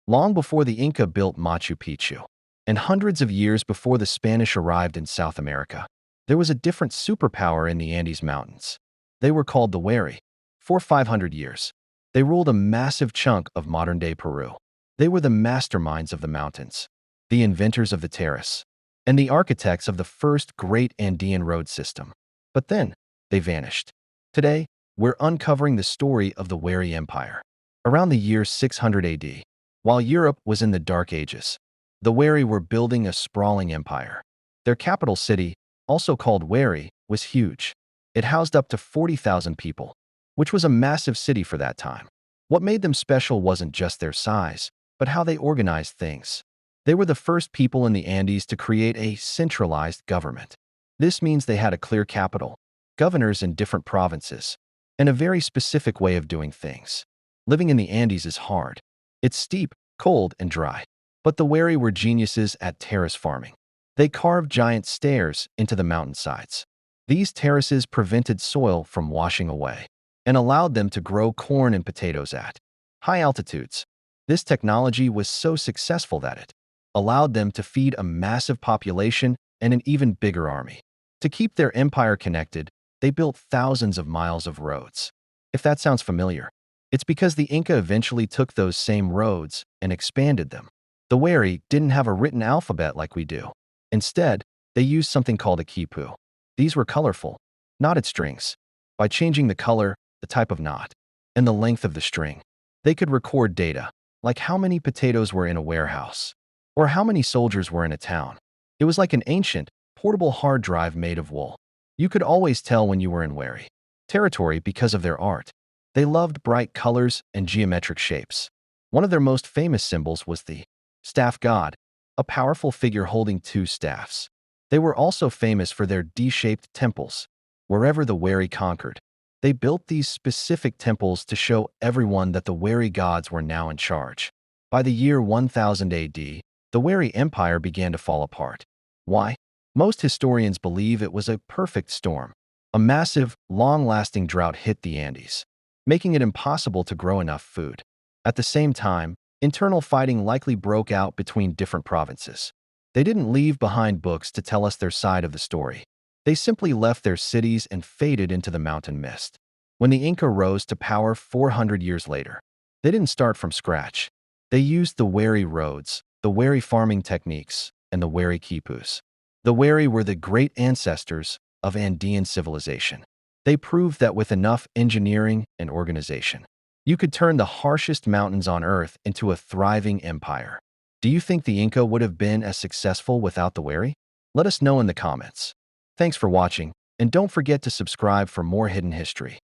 long before the Inca built Machu Picchu, and hundreds of years before the Spanish arrived in South America. There was a different superpower in the Andes Mountains. They were called the Wari. For 500 years, they ruled a massive chunk of modern-day Peru. They were the masterminds of the mountains, the inventors of the terrace, and the architects of the first great Andean road system. But then, they vanished. Today, we're uncovering the story of the Wari Empire. Around the year 600 AD, while Europe was in the Dark Ages, the Wari were building a sprawling empire. Their capital city, also called Wari, was huge. It housed up to 40,000 people, which was a massive city for that time. What made them special wasn't just their size, but how they organized things. They were the first people in the Andes to create a centralized government. This means they had a clear capital, governors in different provinces, and a very specific way of doing things. Living in the Andes is hard. It's steep, cold, and dry. But the Wari were geniuses at terrace farming. They carved giant stairs into the mountainsides. These terraces prevented soil from washing away and allowed them to grow corn and potatoes at high altitudes. This technology was so successful that it allowed them to feed a massive population and an even bigger army. To keep their empire connected, they built thousands of miles of roads. If that sounds familiar, it's because the Inca eventually took those same roads and expanded them. The Wari didn't have a written alphabet like we do. Instead, they used something called a quipu. These were colorful, knotted strings. By changing the color, the type of knot, and the length of the string, they could record data, like how many potatoes were in a warehouse, or how many soldiers were in a town. It was like an ancient, portable hard drive made of wool. You could always tell when you were in Wari territory because of their art. They loved bright colors and geometric shapes. One of their most famous symbols was the staff god, a powerful figure holding two staffs. They were also famous for their D-shaped temples. Wherever the Wari conquered, they built these specific temples to show everyone that the Wari gods were now in charge. By the year 1000 AD, the Wari Empire began to fall apart. Why? Most historians believe it was a perfect storm. A massive, long-lasting drought hit the Andes, making it impossible to grow enough food. At the same time, internal fighting likely broke out between different provinces. They didn't leave behind books to tell us their side of the story. They simply left their cities and faded into the mountain mist. When the Inca rose to power 400 years later, they didn't start from scratch. They used the Wari roads, the Wari farming techniques, and the Wari quipus. The Wari were the great ancestors of Andean civilization. They proved that with enough engineering and organization, you could turn the harshest mountains on Earth into a thriving empire. Do you think the Inca would have been as successful without the Wari? Let us know in the comments. Thanks for watching, and don't forget to subscribe for more hidden history.